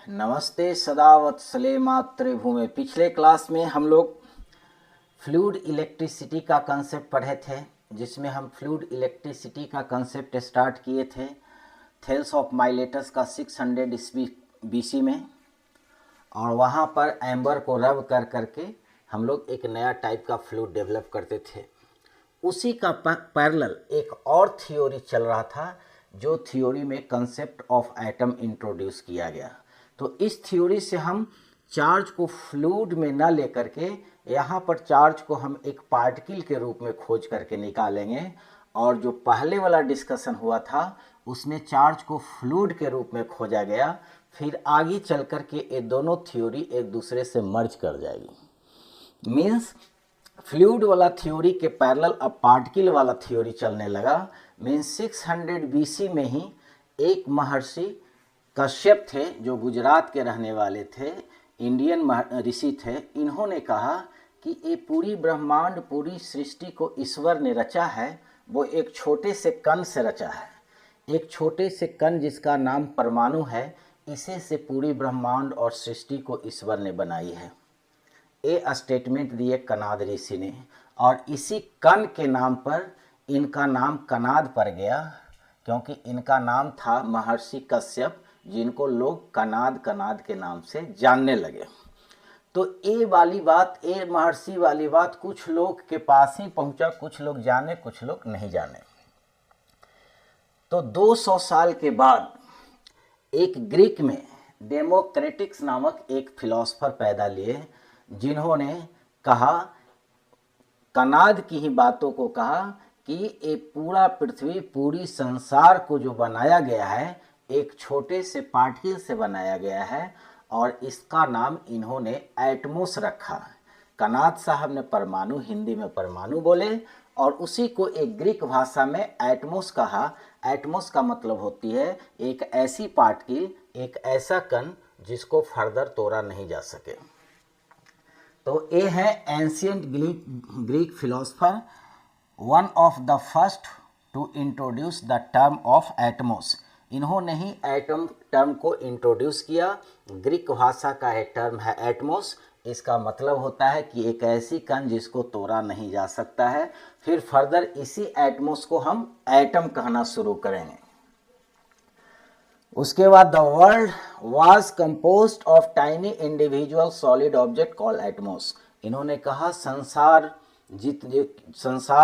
नमस्ते सदा वत्सले मातृभूमि। पिछले क्लास में हम लोग फ्लूइड इलेक्ट्रिसिटी का कंसेप्ट पढ़े थे, जिसमें हम फ्लूइड इलेक्ट्रिसिटी का कंसेप्ट स्टार्ट किए थे थेल्स ऑफ माइलेटस का 600 ईस्वी BC में, और वहाँ पर एम्बर को रब कर करके हम लोग एक नया टाइप का फ्लूइड डेवलप करते थे। उसी का पैरेलल एक और थ्योरी चल रहा था, जो थ्योरी में कंसेप्ट ऑफ एटम इंट्रोड्यूस किया गया। तो इस थ्योरी से हम चार्ज को फ्लूइड में न लेकर के यहाँ पर चार्ज को हम एक पार्टिकल के रूप में खोज करके निकालेंगे, और जो पहले वाला डिस्कशन हुआ था उसमें चार्ज को फ्लूइड के रूप में खोजा गया। फिर आगे चल कर के ये दोनों थ्योरी एक दूसरे से मर्ज कर जाएगी। मीन्स फ्लूइड वाला थ्योरी के पैरेलल अब पार्टिकल वाला थ्योरी चलने लगा। मीन्स 600 BC में ही एक महर्षि कश्यप थे, जो गुजरात के रहने वाले थे, इंडियन ऋषि थे। इन्होंने कहा कि ये पूरी ब्रह्मांड, पूरी सृष्टि को ईश्वर ने रचा है, वो एक छोटे से कण से रचा है। एक छोटे से कण जिसका नाम परमाणु है, इसे से पूरी ब्रह्मांड और सृष्टि को ईश्वर ने बनाई है। ये स्टेटमेंट दिए कनाद ऋषि ने, और इसी कण के नाम पर इनका नाम कनाद पड़ गया, क्योंकि इनका नाम था महर्षि कश्यप, जिनको लोग कनाद कनाद के नाम से जानने लगे। तो ये वाली बात, ये महर्षि वाली बात कुछ लोग के पास ही पहुंचा, कुछ लोग जाने कुछ लोग नहीं जाने। तो 200 साल के बाद एक ग्रीक में डेमोक्रेटिक्स नामक एक फिलोसफर पैदा लिए, जिन्होंने कहा, कनाद की ही बातों को कहा कि ये पूरा पृथ्वी, पूरी संसार को जो बनाया गया है एक छोटे से पार्टिकल से बनाया गया है, और इसका नाम इन्होंने एटमॉस रखा। कनाद साहब ने परमाणु, हिंदी में परमाणु बोले, और उसी को एक ग्रीक भाषा में एटमॉस कहा। एटमॉस का मतलब होती है एक ऐसी पार्टिकल, एक ऐसा कण जिसको फर्दर तोड़ा नहीं जा सके। तो ये है ancient Greek philosopher, one of the first to introduce the term of atomos. इन्होंने ही एटम टर्म को इंट्रोड्यूस किया। ग्रीक भाषा का एक टर्म है एटमॉस। इसका मतलब होता है कि एक ऐसी कण जिसको तोड़ा नहीं जा सकता है। फिर फर्दर इसी एटमॉस को हम एटम कहना शुरू करेंगे। उसके बाद the world was composed of tiny individual solid object called Atmos. इन्होंने कहा संसार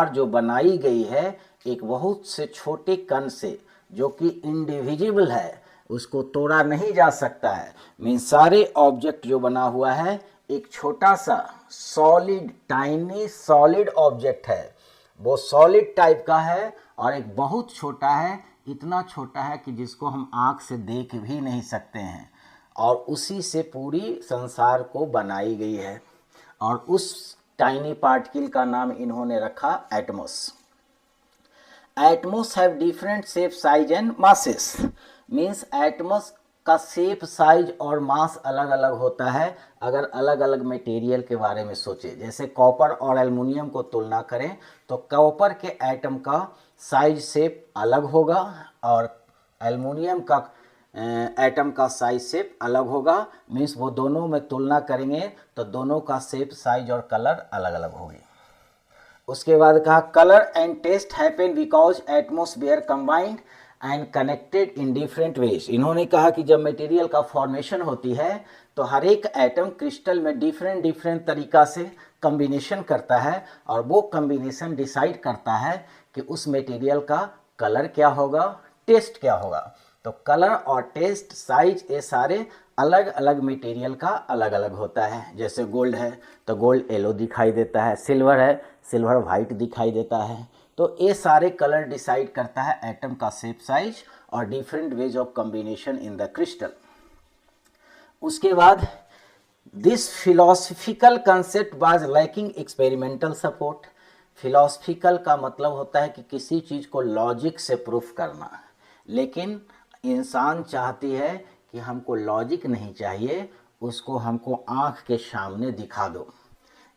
जो बनाई गई है एक बहुत से छोटे कण से, जो कि इंडिविजिबल है, उसको तोड़ा नहीं जा सकता है। मीन सारे ऑब्जेक्ट जो बना हुआ है एक छोटा सा सॉलिड, टाइनी सॉलिड ऑब्जेक्ट है। वो सॉलिड टाइप का है और एक बहुत छोटा है, इतना छोटा है कि जिसको हम आँख से देख भी नहीं सकते हैं, और उसी से पूरी संसार को बनाई गई है। और उस टाइनी पार्टिकल का नाम इन्होंने रखा Atmos. Atmos have different shape, size and masses. Means Atmos का शेप, साइज और मास अलग अलग होता है। अगर अलग अलग मटेरियल के बारे में सोचें, जैसे कॉपर और एल्युमिनियम को तुलना करें, तो कॉपर के एटम का साइज शेप अलग होगा और एल्युमिनियम का एटम का साइज शेप अलग होगा। मीन्स वो दोनों में तुलना करेंगे तो दोनों का शेप, साइज और कलर अलग अलग होगी। उसके बाद कहा colour and taste happen because atmosphere combined and connected in different ways. इन्होंने कहा कि जब मटेरियल का फॉर्मेशन होती है तो हर एक एटम क्रिस्टल में डिफरेंट तरीका से कम्बिनेशन करता है, और वो कम्बिनेशन डिसाइड करता है कि उस मटेरियल का कलर क्या होगा, टेस्ट क्या होगा। तो कलर और टेस्ट, साइज, ये सारे अलग अलग मटेरियल का अलग अलग होता है। जैसे गोल्ड है तो गोल्ड येलो दिखाई देता है, सिल्वर है सिल्वर वाइट दिखाई देता है। तो ये सारे कलर डिसाइड करता है एटम का शेप, साइज और different ways of combination in the crystal. उसके बाद this philosophical concept was lacking experimental support. Philosophical का मतलब होता है कि किसी चीज़ को लॉजिक से प्रूफ करना, लेकिन इंसान चाहती है कि हमको लॉजिक नहीं चाहिए, उसको हमको आँख के सामने दिखा दो।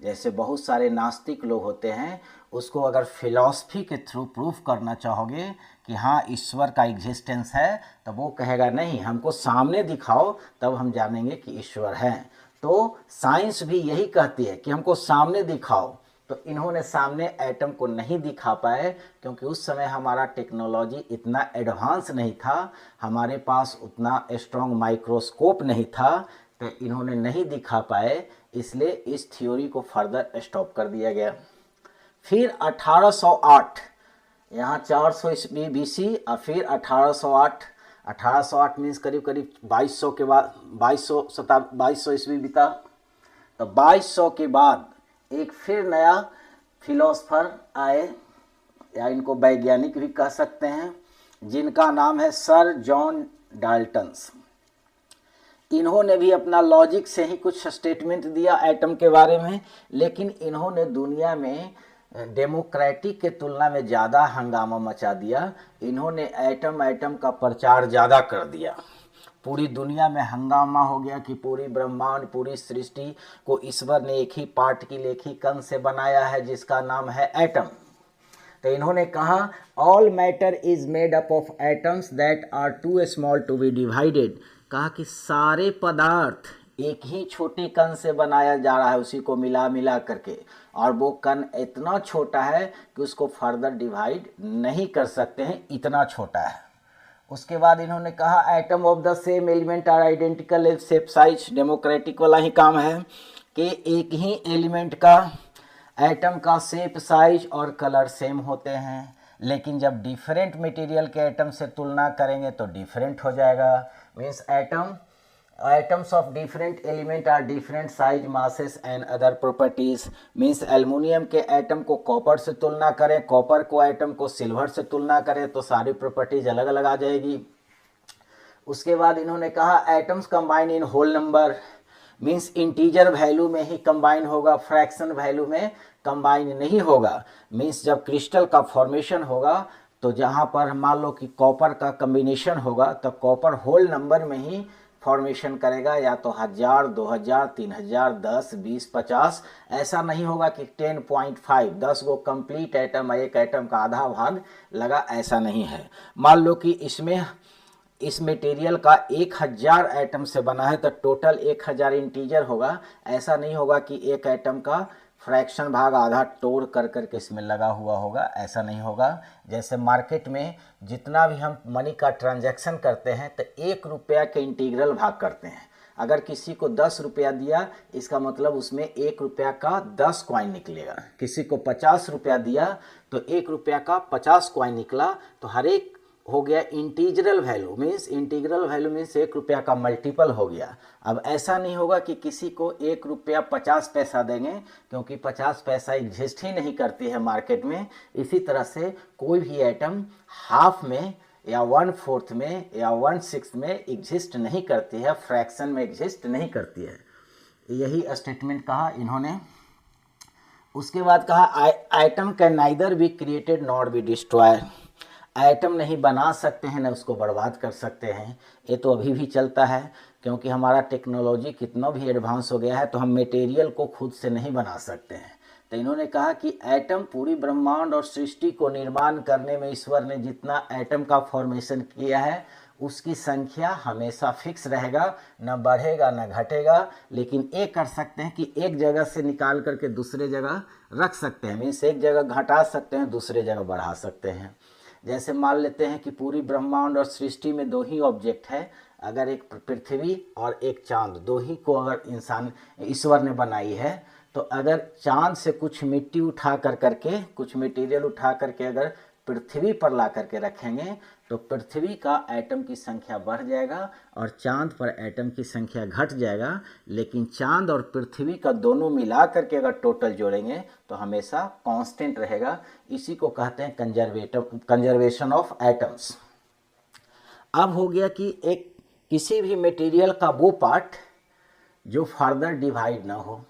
जैसे बहुत सारे नास्तिक लोग होते हैं, उसको अगर फिलॉसफी के थ्रू प्रूफ करना चाहोगे कि हाँ ईश्वर का एग्जिस्टेंस है, तो वो कहेगा नहीं, हमको सामने दिखाओ तब हम जानेंगे कि ईश्वर है। तो साइंस भी यही कहती है कि हमको सामने दिखाओ। तो इन्होंने सामने एटम को नहीं दिखा पाए, क्योंकि उस समय हमारा टेक्नोलॉजी इतना एडवांस नहीं था, हमारे पास उतना स्ट्रॉन्ग माइक्रोस्कोप नहीं था, तो इन्होंने नहीं दिखा पाए, इसलिए इस थ्योरी को फर्दर स्टॉप कर दिया गया। फिर 1808, यहाँ 400 ईस्वी BC और फिर 1808 मीन्स करीब करीब 2200 के बाद 2200 ईस्वी बीता। तो 2200 के बाद एक फिर नया फिलोसफर आए, या इनको वैज्ञानिक भी कह सकते हैं, जिनका नाम है सर जॉन डाल्टन्स। इन्होंने भी अपना लॉजिक से ही कुछ स्टेटमेंट दिया एटम के बारे में, लेकिन इन्होंने दुनिया में डेमोक्रेटिक के तुलना में ज़्यादा हंगामा मचा दिया। इन्होंने एटम का प्रचार ज़्यादा कर दिया, पूरी दुनिया में हंगामा हो गया कि पूरी ब्रह्मांड, पूरी सृष्टि को ईश्वर ने एक ही पार्टिकल, एक ही कण से बनाया है, जिसका नाम है एटम। तो इन्होंने कहा all matter is made up of atoms that are too small to be divided. कहा कि सारे पदार्थ एक ही छोटे कण से बनाया जा रहा है, उसी को मिला मिला करके, और वो कण इतना छोटा है कि उसको फर्दर डिवाइड नहीं कर सकते हैं, इतना छोटा है। उसके बाद इन्होंने कहा atom of the same element are identical in shape size. Democratic वाला ही काम है कि एक ही एलिमेंट का, एटम का शेप साइज और कलर सेम होते हैं, लेकिन जब डिफरेंट मटेरियल के एटम से तुलना करेंगे तो डिफरेंट हो जाएगा। Means atoms of different element are different size, masses and other properties। Means aluminium के एटम को कॉपर से तुलना करें, कॉपर को एटम को सिल्वर से तुलना करें, तो सारी प्रॉपर्टीज अलग अलग आ जाएगी। उसके बाद इन्होंने कहा atoms combine in whole number. Means integer value में ही कंबाइन होगा, फ्रैक्शन वैल्यू में कंबाइन नहीं होगा। मीन्स जब क्रिस्टल का फॉर्मेशन होगा, तो जहाँ पर मान लो कि कॉपर का कम्बिनेशन होगा, तो कॉपर होल नंबर में ही फॉर्मेशन करेगा, या तो 1000, 2000, 3000, 10, 20, 50। ऐसा नहीं होगा कि 10.5 10 गो कंप्लीट एटम, एक एटम का आधा भाग लगा, ऐसा नहीं है। मान लो कि इस मटेरियल का 1000 एटम से बना है, तो टोटल 1000 इंटीजर होगा। ऐसा नहीं होगा कि एक एटम का फ्रैक्शन भाग आधा तोड़ कर करके इसमें लगा हुआ होगा, ऐसा नहीं होगा। जैसे मार्केट में जितना भी हम मनी का ट्रांजैक्शन करते हैं, तो 1 रुपया के इंटीग्रल भाग करते हैं। अगर किसी को 10 रुपया दिया, इसका मतलब उसमें 1 रुपया का 10 कॉइन निकलेगा। किसी को 50 रुपया दिया, तो 1 रुपया का 50 कॉइन निकला। तो हर एक हो गया integral value. Means integral value means 1 रुपया का मल्टीपल हो गया। अब ऐसा नहीं होगा कि किसी को 1 रुपया 50 पैसा देंगे, क्योंकि 50 पैसा एग्जिस्ट ही नहीं करती है मार्केट में। इसी तरह से कोई भी आइटम हाफ में या 1/4 में या 1/6 में एग्जिस्ट नहीं करती है, फ्रैक्शन में एग्जिस्ट नहीं करती है। यही स्टेटमेंट कहा इन्होंने। उसके बाद कहा item can neither be created not be destroyed. Atom नहीं बना सकते हैं, न उसको बर्बाद कर सकते हैं। ये तो अभी भी चलता है, क्योंकि हमारा टेक्नोलॉजी कितना भी एडवांस हो गया है, तो हम मटेरियल को खुद से नहीं बना सकते हैं। तो इन्होंने कहा कि एटम पूरी ब्रह्मांड और सृष्टि को निर्माण करने में ईश्वर ने जितना एटम का फॉर्मेशन किया है, उसकी संख्या हमेशा फिक्स रहेगा, न बढ़ेगा न घटेगा। लेकिन ये कर सकते हैं कि एक जगह से निकाल करके दूसरे जगह रख सकते हैं। मीन्स एक जगह घटा सकते हैं, दूसरे जगह बढ़ा सकते हैं। जैसे मान लेते हैं कि पूरी ब्रह्मांड और सृष्टि में 2 ही ऑब्जेक्ट है, अगर एक पृथ्वी और एक चांद, 2 ही को अगर ईश्वर ने बनाई है, तो अगर चांद से कुछ मिट्टी उठा कर करके, कुछ मटेरियल उठा करके अगर पृथ्वी पर ला करके रखेंगे, तो पृथ्वी का एटम की संख्या बढ़ जाएगा और चांद पर एटम की संख्या घट जाएगा। लेकिन चांद और पृथ्वी का दोनों मिला करके अगर टोटल जोड़ेंगे तो हमेशा कांस्टेंट रहेगा। इसी को कहते हैं कंजर्वेशन ऑफ एटम्स। अब हो गया कि एक किसी भी मटेरियल का वो पार्ट जो फर्दर डिवाइड ना हो,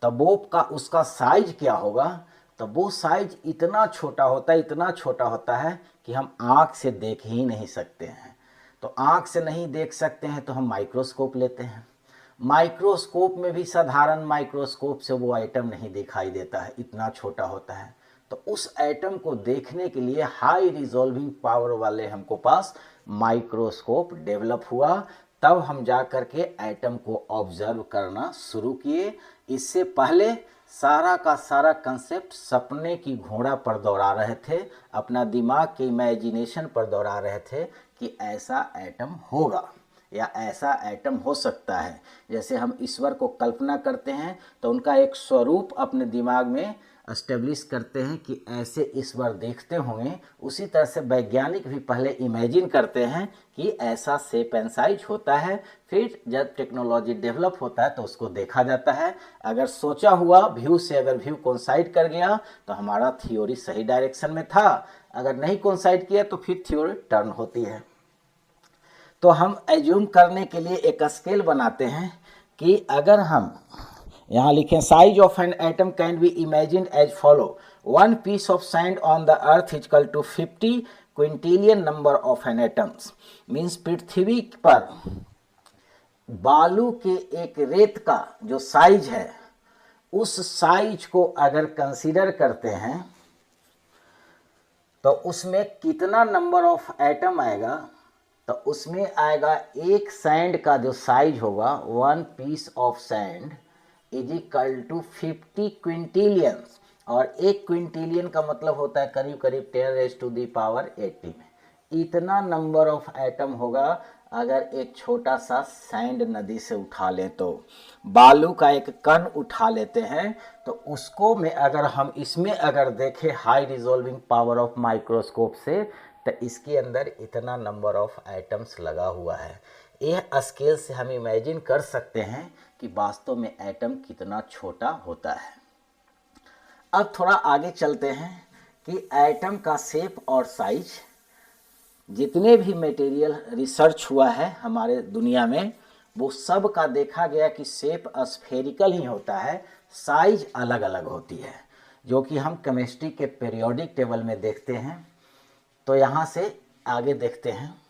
तब वो का उसका साइज क्या होगा। तो वो साइज इतना छोटा होता है कि हम आँख से देख ही नहीं सकते हैं। तो आँख से नहीं देख सकते हैं तो हम माइक्रोस्कोप लेते हैं। माइक्रोस्कोप में भी साधारण माइक्रोस्कोप से वो एटम नहीं दिखाई देता है, इतना छोटा होता है। तो उस एटम को देखने के लिए हाई रिजॉल्विंग पावर वाले हमको पास माइक्रोस्कोप डेवलप हुआ, तब हम जा कर के एटम को ऑब्जर्व करना शुरू किए। इससे पहले सारा का सारा कंसेप्ट सपने की घोड़ा पर दौड़ा रहे थे, अपना दिमाग के इमेजिनेशन पर दौड़ा रहे थे कि ऐसा एटम होगा या ऐसा एटम हो सकता है। जैसे हम ईश्वर को कल्पना करते हैं तो उनका एक स्वरूप अपने दिमाग में एस्टेब्लिश करते हैं कि ऐसे ईश्वर देखते होंगे, उसी तरह से वैज्ञानिक भी पहले इमेजिन करते हैं कि ऐसा शेप एंड साइज होता है। फिर जब टेक्नोलॉजी डेवलप होता है तो उसको देखा जाता है। अगर सोचा हुआ व्यू से अगर व्यू कोइंसाइड कर गया तो हमारा थ्योरी सही डायरेक्शन में था, अगर नहीं कोइंसाइड किया तो फिर थ्योरी टर्न होती है। तो हम एज्यूम करने के लिए एक स्केल बनाते हैं कि अगर हम यहाँ लिखें size of an atom can be imagined as follow, 1 piece of sand on the earth equal to 50 quintillion number of an atoms. Means पृथ्वी पर बालू के एक रेत का जो साइज है उस साइज को अगर कंसीडर करते हैं तो उसमें कितना नंबर ऑफ एटम आएगा, तो उसमें आएगा एक सैंड का जो साइज होगा 1 piece of sand is equal to 50 quintillions, और एक क्विंटिलियन का मतलब होता है करीब करीब 10⁻80 में। इतना नंबर ऑफ एटम होगा अगर एक छोटा सा सैंड नदी से उठा लें, तो बालू का एक कण उठा लेते हैं तो उसको में अगर हम इसमें अगर देखें high resolving power of microscope से तो इसके अंदर इतना नंबर ऑफ एटम्स लगा हुआ है। यह स्केल से हम इमेजिन कर सकते हैं कि वास्तव में एटम कितना छोटा होता है। अब थोड़ा आगे चलते हैं कि एटम का शेप और साइज, जितने भी मटेरियल रिसर्च हुआ है हमारे दुनिया में वो सब का देखा गया कि शेप स्फेरिकल ही होता है, साइज अलग अलग होती है, जो कि हम केमिस्ट्री के पीरियोडिक टेबल में देखते हैं। तो यहाँ से आगे देखते हैं।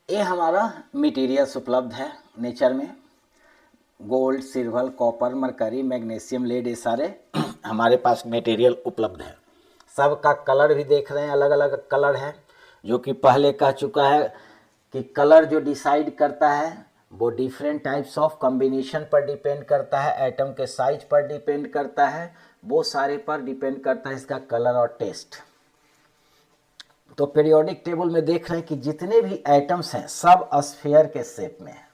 ये हमारा मटेरियल्स उपलब्ध है नेचर में, gold, silver, copper, mercury, magnesium, lead, ये सारे हमारे पास मटेरियल उपलब्ध है। सब का कलर भी देख रहे हैं, अलग अलग कलर है, जो कि पहले कह चुका है कि कलर जो डिसाइड करता है वो डिफरेंट टाइप्स ऑफ कॉम्बिनेशन पर डिपेंड करता है, एटम के साइज पर डिपेंड करता है, वो सारे पर डिपेंड करता है इसका कलर और टेस्ट। तो पीरियोडिक टेबल में देख रहे हैं कि जितने भी एटम्स हैं सब स्फीयर के शेप में है।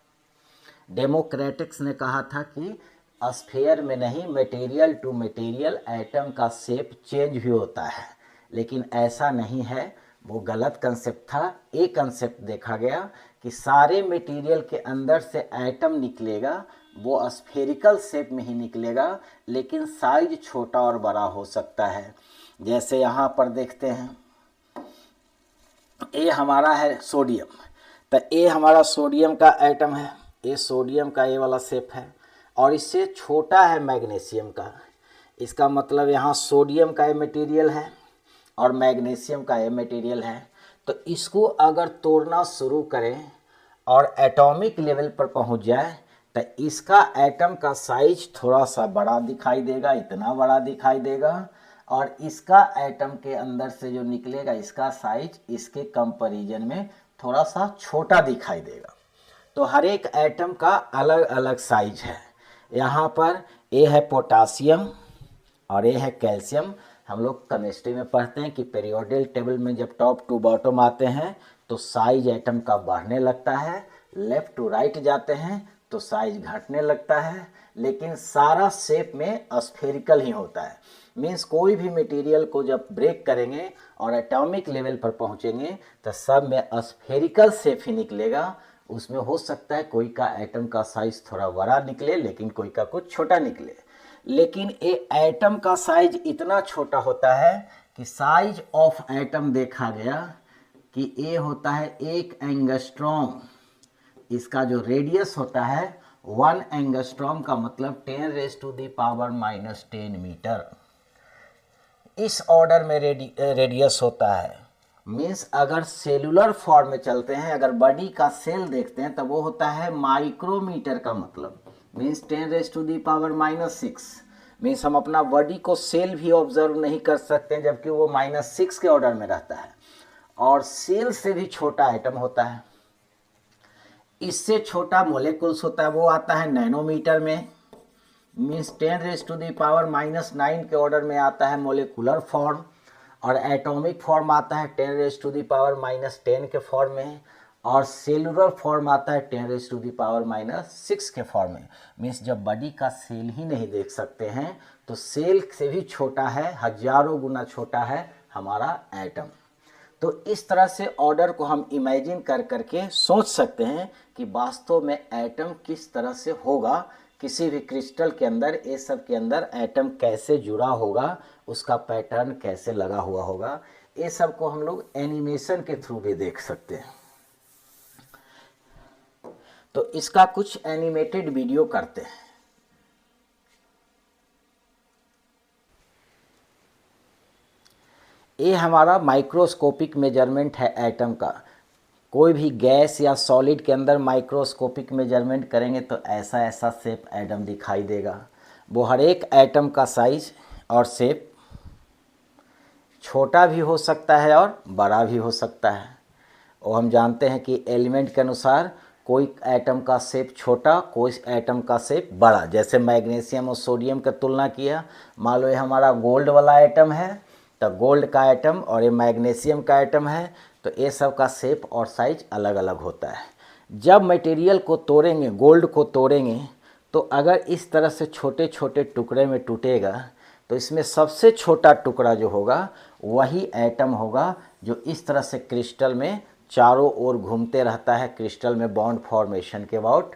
डेमोक्रेटिक्स ने कहा था कि स्फीयर में नहीं, मटेरियल टू मटेरियल एटम का शेप चेंज भी होता है, लेकिन ऐसा नहीं है, वो गलत कंसेप्ट था। एक कंसेप्ट देखा गया कि सारे मटेरियल के अंदर से एटम निकलेगा वो स्फेरिकल शेप में ही निकलेगा, लेकिन साइज छोटा और बड़ा हो सकता है। जैसे यहाँ पर देखते हैं, ये हमारा है सोडियम, तो ये हमारा सोडियम का एटम है, ये सोडियम का ये वाला शेप है, और इससे छोटा है मैग्नीशियम का। इसका मतलब यहाँ सोडियम का ये मटेरियल है और मैग्नीशियम का ये मटेरियल है। तो इसको अगर तोड़ना शुरू करें और एटॉमिक लेवल पर पहुँच जाए तो इसका एटम का साइज थोड़ा सा बड़ा दिखाई देगा, इतना बड़ा दिखाई देगा, और इसका एटम के अंदर से जो निकलेगा इसका साइज इसके कंपैरिजन में थोड़ा सा छोटा दिखाई देगा। तो हर एक एटम का अलग अलग साइज है। यहाँ पर ये है पोटासियम और ये है कैल्शियम। हम लोग केमिस्ट्री में पढ़ते हैं कि पीरियोडिक टेबल में जब टॉप टू बॉटम आते हैं तो साइज एटम का बढ़ने लगता है, लेफ्ट टू राइट जाते हैं तो साइज घटने लगता है, लेकिन सारा शेप में स्फेरिकल ही होता है। मीन्स कोई भी मटेरियल को जब ब्रेक करेंगे और एटॉमिक लेवल पर पहुंचेंगे तो सब में स्फेरिकल शेप ही निकलेगा। उसमें हो सकता है कोई का एटम का साइज थोड़ा बड़ा निकले, लेकिन कोई का कुछ छोटा निकले, लेकिन ये एटम का साइज इतना छोटा होता है कि साइज ऑफ एटम देखा गया कि ये होता है 1 एंगस्ट्रॉम। इसका जो रेडियस होता है 1 एंगस्ट्रॉम का मतलब 10⁻⁻⁻10 मीटर। इस ऑर्डर में रेडियस होता है। मीन्स अगर सेलुलर फॉर्म में चलते हैं, अगर बॉडी का सेल देखते हैं, तो वो होता है माइक्रोमीटर का मतलब मीन्स 10⁻⁻�6। मीन्स हम अपना बॉडी को सेल भी ऑब्जर्व नहीं कर सकते हैं, जबकि वो -6 के ऑर्डर में रहता है। और सेल से भी छोटा एटम होता है, इससे छोटा मोलेकुल्स होता है, वो आता है नैनोमीटर में। मीन्स 10⁻⁻9 के ऑर्डर में आता है मोलिकुलर फॉर्म, और एटॉमिक फॉर्म आता है 10⁻⁻10 के फॉर्म में, और सेलुलर फॉर्म आता है 10⁻⁻6 के फॉर्म में। मीन्स जब बॉडी का सेल ही नहीं देख सकते हैं, तो सेल से भी छोटा है, हजारों गुना छोटा है हमारा एटम। तो इस तरह से ऑर्डर को हम इमेजिन कर करके सोच सकते हैं कि वास्तव में एटम किस तरह से होगा, किसी भी क्रिस्टल के अंदर, ये सब के अंदर एटम कैसे जुड़ा होगा, उसका पैटर्न कैसे लगा हुआ होगा। ये सब को हम लोग एनिमेशन के थ्रू भी देख सकते हैं। तो इसका कुछ एनिमेटेड वीडियो करते हैं। ये हमारा माइक्रोस्कोपिक मेजरमेंट है एटम का। कोई भी गैस या सॉलिड के अंदर माइक्रोस्कोपिक मेजरमेंट करेंगे तो ऐसा ऐसा शेप एटम दिखाई देगा। वो हर एक एटम का साइज और शेप छोटा भी हो सकता है और बड़ा भी हो सकता है। और हम जानते हैं कि एलिमेंट के अनुसार कोई एटम का शेप छोटा, कोई एटम का शेप बड़ा। जैसे मैग्नीशियम और सोडियम का तुलना किया, मान लो ये हमारा गोल्ड वाला एटम है, तो गोल्ड का एटम और ये मैग्नीशियम का एटम है, तो ये सब का शेप और साइज अलग अलग होता है। जब मटेरियल को तोड़ेंगे, गोल्ड को तोड़ेंगे, तो अगर इस तरह से छोटे छोटे टुकड़े में टूटेगा, तो इसमें सबसे छोटा टुकड़ा जो होगा वही एटम होगा, जो इस तरह से क्रिस्टल में चारों ओर घूमते रहता है, क्रिस्टल में बॉन्ड फॉर्मेशन के अबाउट।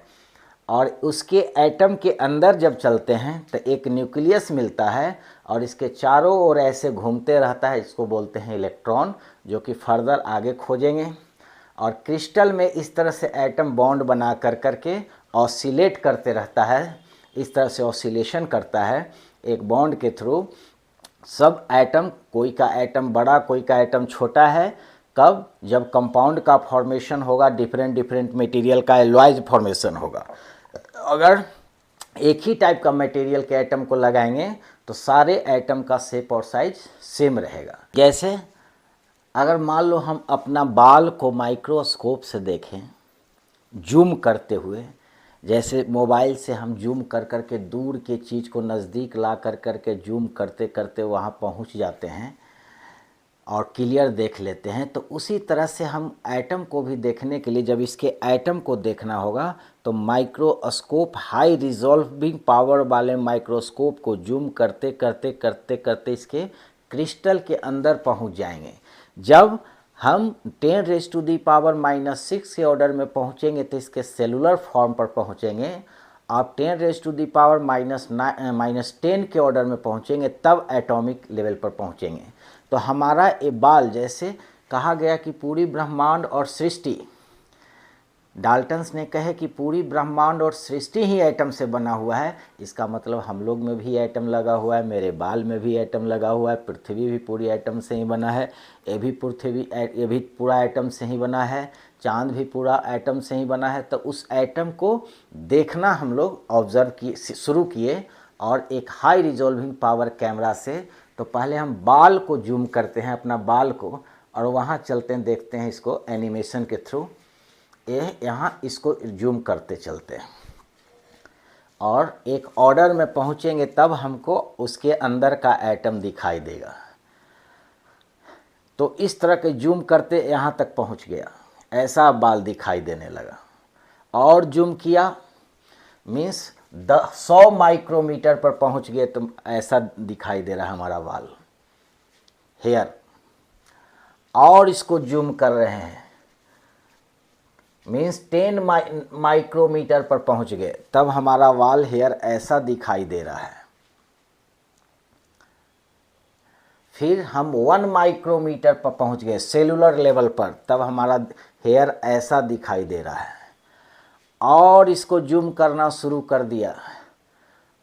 और उसके एटम के अंदर जब चलते हैं तो एक न्यूक्लियस मिलता है, और इसके चारों ओर ऐसे घूमते रहता है, इसको बोलते हैं इलेक्ट्रॉन, जो कि फर्दर आगे खोजेंगे। और क्रिस्टल में इस तरह से एटम बॉन्ड बना कर करके ऑसिलेट करते रहता है, इस तरह से ऑसिलेशन करता है एक बॉन्ड के थ्रू। सब एटम, कोई का एटम बड़ा, कोई का एटम छोटा है। कब? जब कंपाउंड का फॉर्मेशन होगा, डिफरेंट डिफरेंट मटेरियल का एलॉयज फॉर्मेशन होगा। अगर एक ही टाइप का मटेरियल के एटम को लगाएंगे तो सारे एटम का शेप और साइज सेम रहेगा। जैसे अगर मान लो हम अपना बाल को माइक्रोस्कोप से देखें, जूम करते हुए, जैसे मोबाइल से हम जूम कर कर के दूर के चीज़ को नज़दीक ला कर कर के जूम करते करते वहाँ पहुँच जाते हैं और क्लियर देख लेते हैं, तो उसी तरह से हम एटम को भी देखने के लिए, जब इसके एटम को देखना होगा, तो माइक्रोस्कोप, हाई रिजॉल्विंग पावर वाले माइक्रोस्कोप को जूम करते करते करते करते इसके क्रिस्टल के अंदर पहुंच जाएंगे। जब हम 10⁻⁻6 के ऑर्डर में पहुंचेंगे तो इसके सेलुलर फॉर्म पर पहुंचेंगे। आप 10⁻⁻10 के ऑर्डर में पहुंचेंगे तब एटॉमिक लेवल पर पहुंचेंगे। तो हमारा ये बाल, जैसे कहा गया कि पूरी ब्रह्मांड और सृष्टि, डाल्टन्स ने कहे कि पूरी ब्रह्मांड और सृष्टि ही एटम से बना हुआ है, इसका मतलब हम लोग में भी एटम लगा हुआ है, मेरे बाल में भी एटम लगा हुआ है, पृथ्वी भी पूरी एटम से ही बना है, ये भी पूरा एटम से ही बना है, चांद भी पूरा एटम से ही बना है। तो उस एटम को देखना हम लोग ऑब्जर्व शुरू किए, और एक हाई रिजॉल्विंग पावर कैमरा से। तो पहले हम बाल को जूम करते हैं, अपना बाल को, और वहाँ चलते हैं, देखते हैं इसको एनिमेशन के थ्रू। यहाँ इसको जूम करते चलते हैं, और एक ऑर्डर में पहुँचेंगे तब हमको उसके अंदर का एटम दिखाई देगा। तो इस तरह के जूम करते यहाँ तक पहुँच गया, ऐसा बाल दिखाई देने लगा। और जूम किया, मीन्स 100 माइक्रोमीटर पर पहुंच गए तो ऐसा दिखाई दे रहा है हमारा बाल, हेयर। और इसको जूम कर रहे हैं, मीन्स 10 माइक्रोमीटर पर पहुंच गए तब हमारा बाल, हेयर ऐसा दिखाई दे रहा है। फिर हम 1 माइक्रोमीटर पर पहुंच गए सेलुलर लेवल पर, तब हमारा हेयर ऐसा दिखाई दे रहा है। और इसको जूम करना शुरू कर दिया,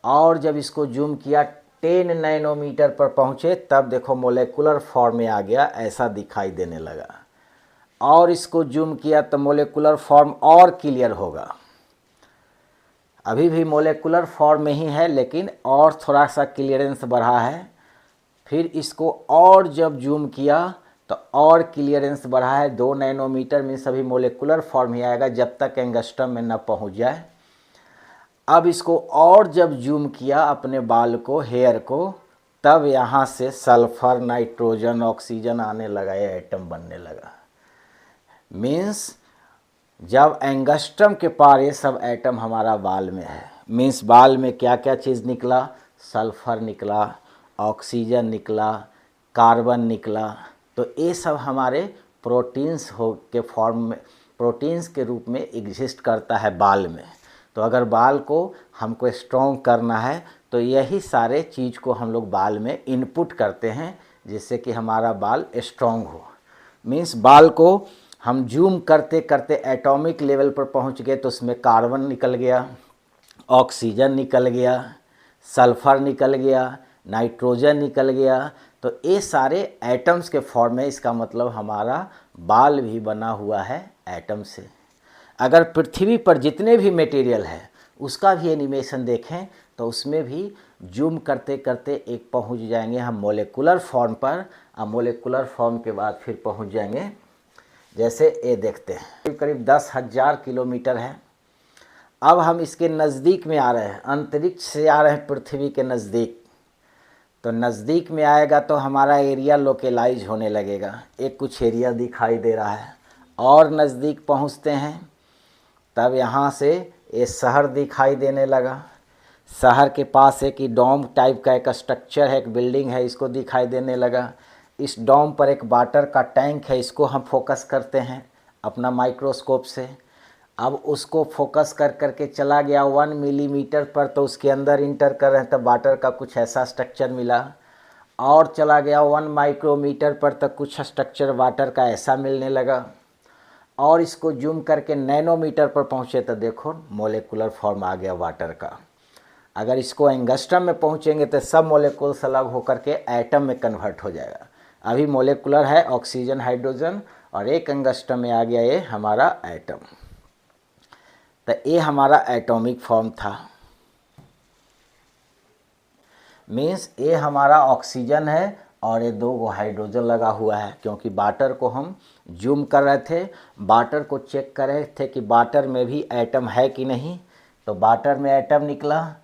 और जब इसको जूम किया 10 नैनोमीटर पर पहुँचे तब देखो मोलेकुलर फॉर्म में आ गया, ऐसा दिखाई देने लगा। और इसको जूम किया तो मोलेकुलर फॉर्म और क्लियर होगा। अभी भी मोलेकुलर फॉर्म में ही है लेकिन और थोड़ा सा क्लियरेंस बढ़ा है। फिर इसको और जब जूम किया तो और क्लियरेंस बढ़ा है। 2 नैनोमीटर में सभी मोलेकुलर फॉर्म ही आएगा जब तक एंगस्ट्रम में न पहुंच जाए। अब इसको और जब जूम किया अपने बाल को, हेयर को, तब यहाँ से सल्फर, नाइट्रोजन, ऑक्सीजन आने लगा, ये एटम बनने लगा। मीन्स जब एंगस्ट्रम के पार ये सब एटम हमारा बाल में है, मीन्स बाल में क्या क्या चीज़ निकला, सल्फर निकला, ऑक्सीजन निकला, कार्बन निकला, तो ये सब हमारे प्रोटीन्स हो के फॉर्म में, प्रोटीन्स के रूप में एग्जिस्ट करता है बाल में। तो अगर बाल को हमको स्ट्रॉन्ग करना है तो यही सारे चीज़ को हम लोग बाल में इनपुट करते हैं जिससे कि हमारा बाल स्ट्रॉन्ग हो। मीन्स बाल को हम जूम करते करते एटॉमिक लेवल पर पहुंच गए तो उसमें कार्बन निकल गया, ऑक्सीजन निकल गया, सल्फर निकल गया, नाइट्रोजन निकल गया। तो ये सारे एटम्स के फॉर्म में, इसका मतलब हमारा बाल भी बना हुआ है एटम से। अगर पृथ्वी पर जितने भी मटेरियल है उसका भी एनिमेशन देखें तो उसमें भी जूम करते करते एक पहुंच जाएंगे हम मोलेकुलर फॉर्म पर, और मोलेकुलर फॉर्म के बाद फिर पहुंच जाएंगे, जैसे ये देखते हैं करीब 10,000 किलोमीटर है। अब हम इसके नज़दीक में आ रहे हैं, अंतरिक्ष से आ रहे हैं पृथ्वी के नज़दीक। तो नज़दीक में आएगा तो हमारा एरिया लोकेलाइज होने लगेगा, एक कुछ एरिया दिखाई दे रहा है। और नज़दीक पहुंचते हैं तब यहाँ से ये शहर दिखाई देने लगा। शहर के पास एक डोम टाइप का एक स्ट्रक्चर है, एक बिल्डिंग है, इसको दिखाई देने लगा। इस डोम पर एक वाटर का टैंक है, इसको हम फोकस करते हैं अपना माइक्रोस्कोप से। अब उसको फोकस कर करके चला गया 1 मिलीमीटर पर, तो उसके अंदर इंटर कर रहे हैं तब वाटर का कुछ ऐसा स्ट्रक्चर मिला। और चला गया 1 माइक्रोमीटर पर तक कुछ स्ट्रक्चर वाटर का ऐसा मिलने लगा। और इसको जूम करके नैनोमीटर पर पहुँचे तो देखो मोलेकुलर फॉर्म आ गया वाटर का। अगर इसको एंगस्ट्रम में पहुँचेंगे तो सब मोलेकुल्स अलग होकर के एटम में कन्वर्ट हो जाएगा। अभी मोलेकुलर है ऑक्सीजन, हाइड्रोजन, और एक एंगस्ट्रम में आ गया ये हमारा एटम। तो ये हमारा एटॉमिक फॉर्म था। मीन्स ये हमारा ऑक्सीजन है और ये 2 हाइड्रोजन लगा हुआ है, क्योंकि वाटर को हम जूम कर रहे थे, वाटर को चेक कर रहे थे कि वाटर में भी एटम है कि नहीं। तो वाटर में एटम निकला,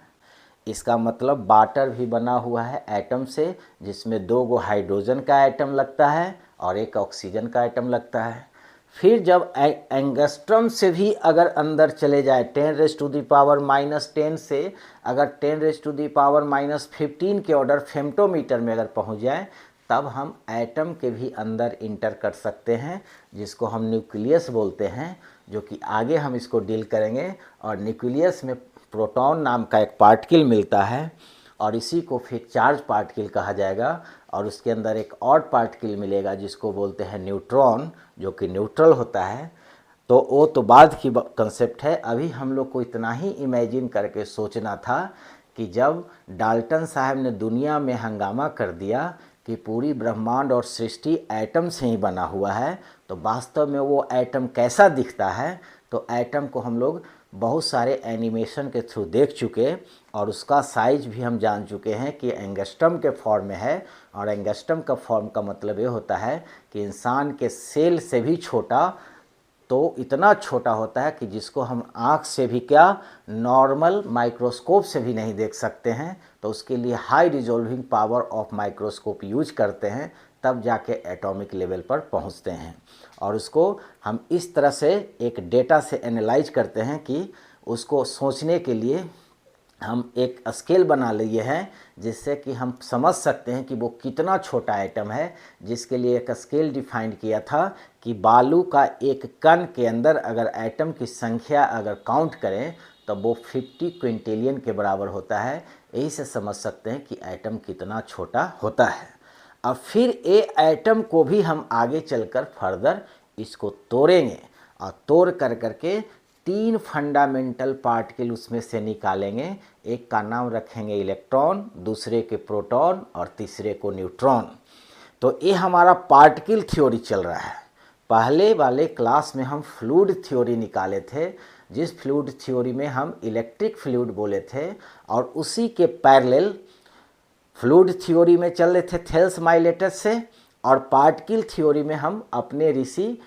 इसका मतलब वाटर भी बना हुआ है एटम से, जिसमें 2 हाइड्रोजन का एटम लगता है और एक ऑक्सीजन का एटम लगता है। फिर जब एंगस्ट्रम से भी अगर अंदर चले जाए 10⁻⁻10 से अगर 10⁻⁻15 के ऑर्डर फेम्टोमीटर में अगर पहुंच जाए तब हम एटम के भी अंदर इंटर कर सकते हैं, जिसको हम न्यूक्लियस बोलते हैं, जो कि आगे हम इसको डील करेंगे। और न्यूक्लियस में प्रोटॉन नाम का एक पार्टिकल मिलता है और इसी को फिर चार्ज पार्टिकल कहा जाएगा। और उसके अंदर एक और पार्टिकल मिलेगा जिसको बोलते हैं न्यूट्रॉन, जो कि न्यूट्रल होता है। तो वो तो बाद की कंसेप्ट है। अभी हम लोग को इतना ही इमेजिन करके सोचना था कि जब डाल्टन साहब ने दुनिया में हंगामा कर दिया कि पूरी ब्रह्मांड और सृष्टि एटम से ही बना हुआ है, तो वास्तव में वो एटम कैसा दिखता है। तो एटम को हम लोग बहुत सारे एनिमेशन के थ्रू देख चुके और उसका साइज भी हम जान चुके हैं कि एंगस्ट्रम के फॉर्म में है। और एंगस्ट्रम का फॉर्म का मतलब ये होता है कि इंसान के सेल से भी छोटा, तो इतना छोटा होता है कि जिसको हम आँख से भी क्या, नॉर्मल माइक्रोस्कोप से भी नहीं देख सकते हैं। तो उसके लिए high resolving power of microscope use करते हैं, तब जाके एटॉमिक लेवल पर पहुंचते हैं। और उसको हम इस तरह से एक डेटा से एनालाइज करते हैं कि उसको सोचने के लिए हम एक स्केल बना लिए हैं, जिससे कि हम समझ सकते हैं कि वो कितना छोटा एटम है। जिसके लिए एक स्केल डिफाइन किया था कि बालू का एक कण के अंदर अगर एटम की संख्या अगर काउंट करें तो वो 50 क्विंटिलियन के बराबर होता है। यही से समझ सकते हैं कि एटम कितना छोटा होता है। अब फिर ये एटम को भी हम आगे चलकर फर्दर इसको तोड़ेंगे और तोड़ कर करके 3 फंडामेंटल पार्टिकल उसमें से निकालेंगे। एक का नाम रखेंगे इलेक्ट्रॉन, दूसरे के प्रोटॉन और तीसरे को न्यूट्रॉन। तो ये हमारा पार्टिकल थ्योरी चल रहा है। पहले वाले क्लास में हम फ्लूइड थ्योरी निकाले थे, जिस फ्लूइड थ्योरी में हम इलेक्ट्रिक फ्लूइड बोले थे, और उसी के पैरेलल फ्लूइड थ्योरी में चल रहे थे थेल्स माइलेटस से, और पार्टिकल थ्योरी में हम अपने ऋषि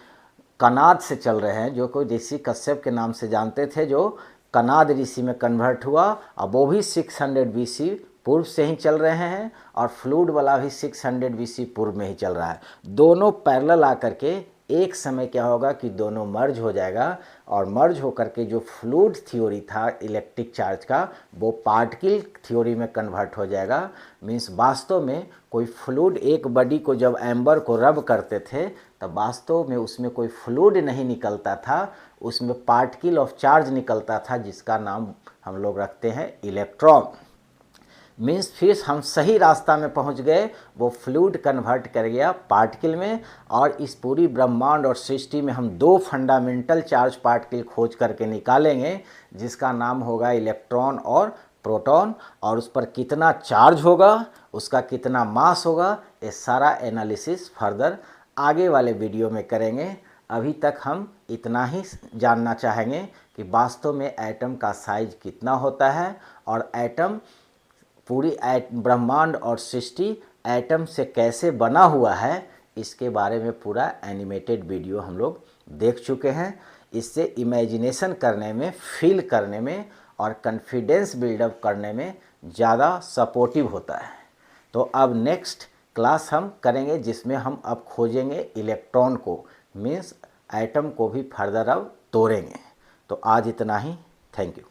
कनाद से चल रहे हैं, जो कोई ऋषि कश्यप के नाम से जानते थे, जो कनाद ऋषि में कन्वर्ट हुआ। अब वो भी 600 BC पूर्व से ही चल रहे हैं, और फ्लूइड वाला भी 600 BC पूर्व में ही चल रहा है। दोनों पैरेलल आकर के एक समय क्या होगा कि दोनों मर्ज हो जाएगा, और मर्ज होकर के जो फ्लूइड थ्योरी था इलेक्ट्रिक चार्ज का, वो पार्टिकल थ्योरी में कन्वर्ट हो जाएगा। मीन्स वास्तव में कोई फ्लूइड एक बॉडी को जब एम्बर को रब करते थे तब वास्तव में उसमें कोई फ्लूइड नहीं निकलता था, उसमें पार्टिकल ऑफ चार्ज निकलता था, जिसका नाम हम लोग रखते हैं इलेक्ट्रॉन। मीन्स फिर हम सही रास्ता में पहुंच गए, वो फ्लूइड कन्वर्ट कर गया पार्टिकल में। और इस पूरी ब्रह्मांड और सृष्टि में हम 2 फंडामेंटल चार्ज पार्टिकल खोज करके निकालेंगे, जिसका नाम होगा इलेक्ट्रॉन और प्रोटॉन। और उस पर कितना चार्ज होगा, उसका कितना मास होगा, ये सारा एनालिसिस फर्दर आगे वाले वीडियो में करेंगे। अभी तक हम इतना ही जानना चाहेंगे कि वास्तव में एटम का साइज कितना होता है, और एटम पूरी ब्रह्मांड और सृष्टि एटम से कैसे बना हुआ है, इसके बारे में पूरा एनिमेटेड वीडियो हम लोग देख चुके हैं। इससे इमेजिनेशन करने में, फील करने में और कॉन्फिडेंस बिल्डअप करने में ज़्यादा सपोर्टिव होता है। तो अब नेक्स्ट क्लास हम करेंगे, जिसमें हम अब खोजेंगे इलेक्ट्रॉन को, मीन्स एटम को भी फर्दर अब तोड़ेंगे। तो आज इतना ही। Thank you.